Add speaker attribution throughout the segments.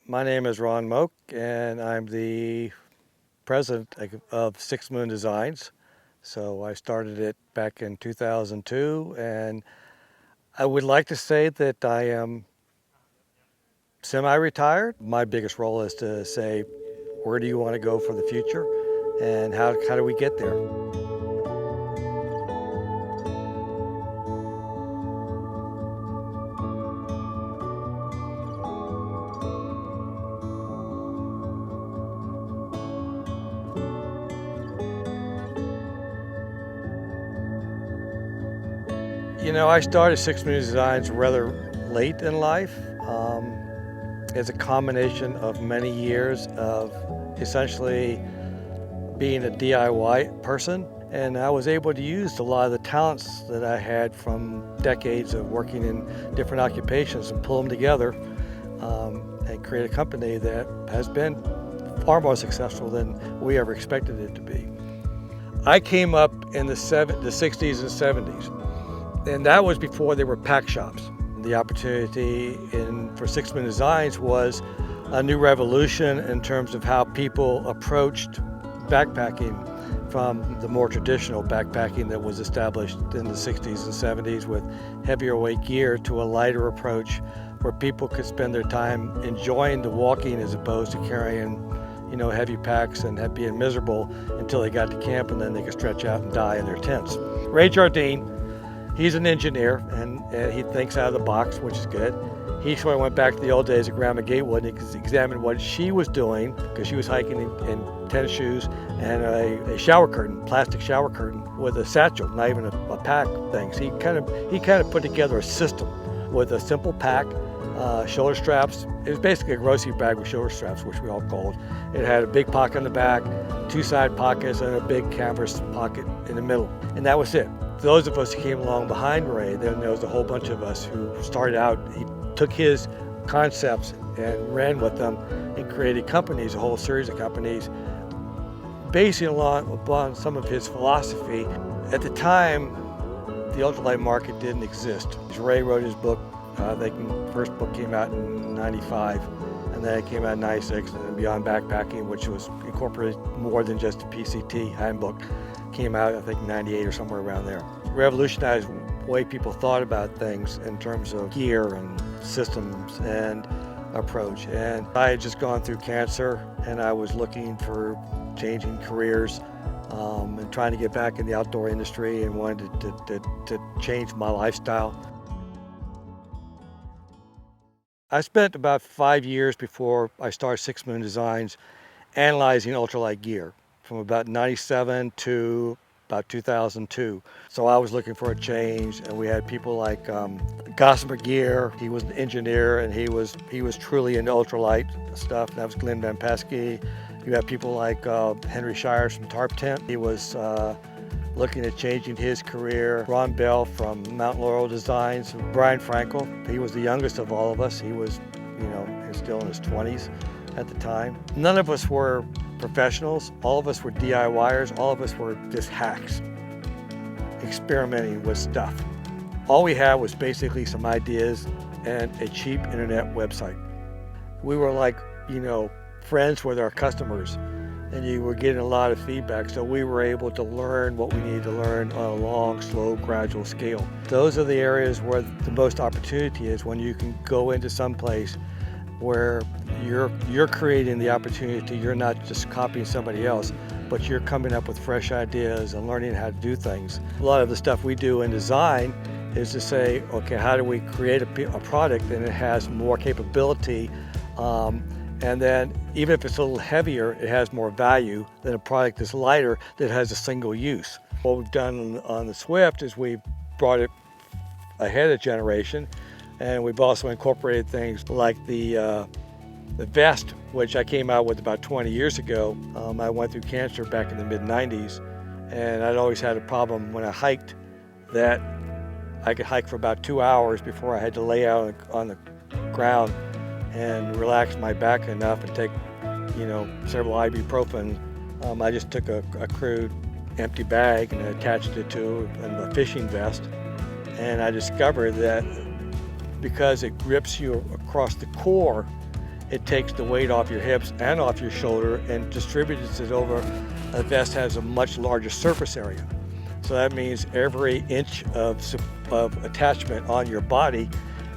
Speaker 1: My name is Ron Moak, and I'm the president of Six Moon Designs. So I started it back in 2002, and I would like to say that I am semi-retired. My biggest role is to say, where do you want to go for the future, and how do we get there? I started Six Moon Designs rather late in life. It's a combination of many years of essentially being a DIY person, and I was able to use a lot of the talents that I had from decades of working in different occupations and pull them together and create a company that has been far more successful than we ever expected it to be. I came up in the 60s and 70s, and that was before there were pack shops. The opportunity for Six Moon Designs was a new revolution in terms of how people approached backpacking from the more traditional backpacking that was established in the 60s and 70s with heavier weight gear to a lighter approach where people could spend their time enjoying the walking as opposed to carrying heavy packs and being miserable until they got to camp, and then they could stretch out and die in their tents. Ray Jardine, he's an engineer, and he thinks out of the box, which is good. He sort of went back to the old days of Grandma Gatewood and examined what she was doing, because she was hiking in tennis shoes and a shower curtain, plastic shower curtain with a satchel, not even a pack thing. So he kind of put together a system with a simple pack, shoulder straps. It was basically a grocery bag with shoulder straps, which we all called. It had a big pocket on the back, two side pockets, and a big canvas pocket in the middle, and that was it. Those of us who came along behind Ray, then there was a whole bunch of us who started out. He took his concepts and ran with them and created companies, a whole series of companies, basing upon some of his philosophy. At the time, the ultralight market didn't exist. Ray wrote his book. The first book came out in '95, and then it came out in '96, and then Beyond Backpacking, which was incorporated more than just a PCT handbook, came out I think '98 or somewhere around there. Revolutionized the way people thought about things in terms of gear and systems and approach. And I had just gone through cancer, and I was looking for changing careers and trying to get back in the outdoor industry, and wanted to change my lifestyle. I spent about 5 years before I started Six Moon Designs analyzing ultralight gear from about '97 to about 2002. So I was looking for a change, and we had people like Gossamer Gear. He was an engineer, and he was truly into ultralight stuff. That was Glenn Van Pesky. You had people like Henry Shires from Tarp Tent. He was looking at changing his career. Ron Bell from Mount Laurel Designs. Brian Frankel, he was the youngest of all of us. He was, he was still in his 20s at the time. None of us were professionals. All of us were DIYers. All of us were just hacks, experimenting with stuff. All we had was basically some ideas and a cheap internet website. We were like, friends with our customers, and you were getting a lot of feedback, so we were able to learn what we needed to learn on a long, slow, gradual scale. Those are the areas where the most opportunity is, when you can go into some place where you're creating the opportunity. You're not just copying somebody else, but you're coming up with fresh ideas and learning how to do things. A lot of the stuff we do in design is to say, okay, how do we create a product and it has more capability, and then even if it's a little heavier, it has more value than a product that's lighter that has a single use. What we've done on the Swift is we've brought it ahead of generation, and we've also incorporated things like the vest, which I came out with about 20 years ago. I went through cancer back in the mid-90s, and I'd always had a problem when I hiked that I could hike for about 2 hours before I had to lay out on the ground and relax my back enough and take, several ibuprofen. I just took a crude empty bag and attached it to a fishing vest, and I discovered that because it grips you across the core, it takes the weight off your hips and off your shoulder and distributes it over. A vest has a much larger surface area. So that means every inch of attachment on your body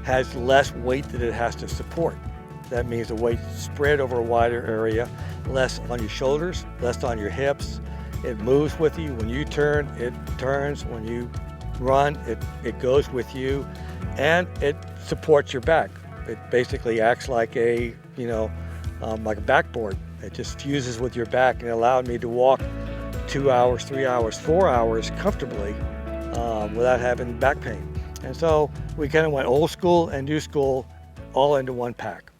Speaker 1: has less weight that it has to support. That means the weight spread over a wider area, less on your shoulders, less on your hips. It moves with you. When you turn, it turns. When you run, it goes with you, and it supports your back. It basically acts like a like a backboard. It just fuses with your back, and it allowed me to walk 2 hours, 3 hours, 4 hours comfortably without having back pain. And so we kind of went old school and new school all into one pack.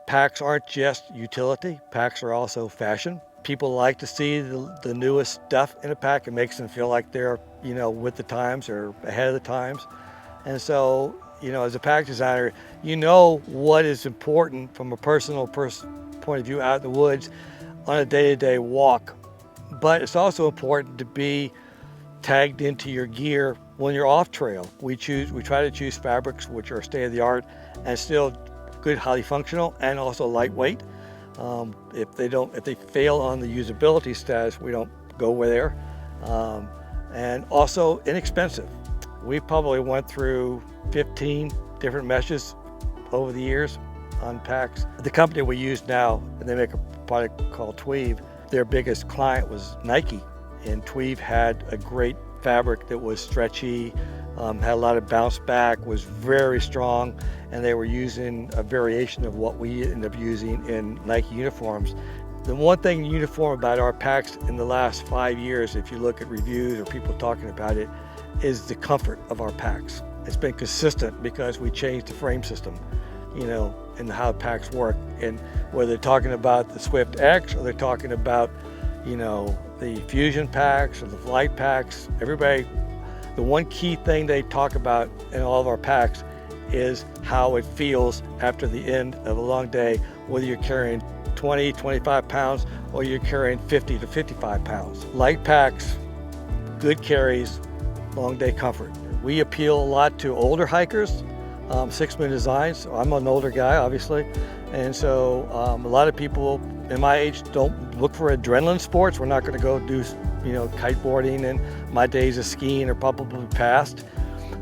Speaker 1: Packs aren't just utility, packs are also fashion. People like to see the newest stuff in a pack. It makes them feel like they're, with the times or ahead of the times. And so, as a pack designer, you know what is important from a personal point of view out in the woods on a day-to-day walk. But it's also important to be tagged into your gear when you're off trail. We try to choose fabrics which are state-of-the-art and still good, highly functional, and also lightweight. If they fail on the usability status, we don't go there. And also inexpensive. We probably went through 15 different meshes over the years on packs. The company we use now, they make a product called Tweave. Their biggest client was Nike, and Tweave had a great fabric that was stretchy, had a lot of bounce back, was very strong, and they were using a variation of what we ended up using in Nike uniforms. The one thing uniform about our packs in the last 5 years, if you look at reviews or people talking about it, is the comfort of our packs. It's been consistent because we changed the frame system, and how packs work. And whether they're talking about the Swift X or they're talking about, the Fusion packs or the Flight packs, everybody, the one key thing they talk about in all of our packs is how it feels after the end of a long day, whether you're carrying 20, 25 pounds or you're carrying 50 to 55 pounds. Light packs, good carries, long day comfort. We appeal a lot to older hikers, 6 Moon Designs. So I'm an older guy, obviously. And so a lot of people in my age don't look for adrenaline sports. We're not going to go do, kiteboarding, and my days of skiing are probably past.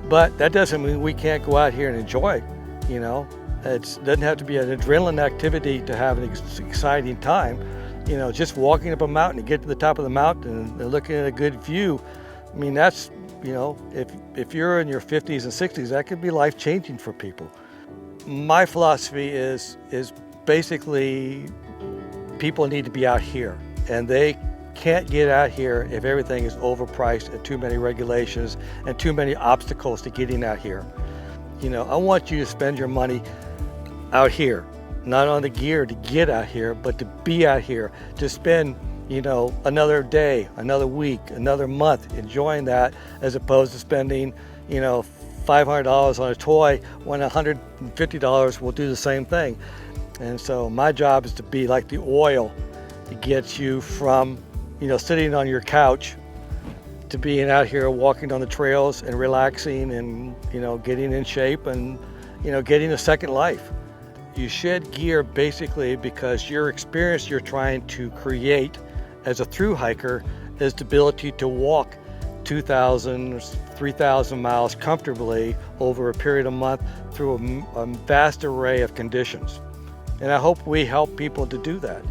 Speaker 1: But that doesn't mean we can't go out here and enjoy, It doesn't have to be an adrenaline activity to have an exciting time. Just walking up a mountain to get to the top of the mountain and looking at a good view. I mean, that's, if you're in your 50s and 60s, that could be life-changing for people. My philosophy is basically people need to be out here, and they can't get out here if everything is overpriced and too many regulations and too many obstacles to getting out here. I want you to spend your money out here, not on the gear to get out here, but to be out here, to spend, another day, another week, another month enjoying that, as opposed to spending, $500 on a toy when $150 will do the same thing. And so my job is to be like the oil to get you from, sitting on your couch to being out here walking on the trails and relaxing and, getting in shape and, getting a second life. You shed gear basically because your experience you're trying to create as a thru hiker is the ability to walk 2,000, 3,000 miles comfortably over a period of a month through a vast array of conditions. And I hope we help people to do that,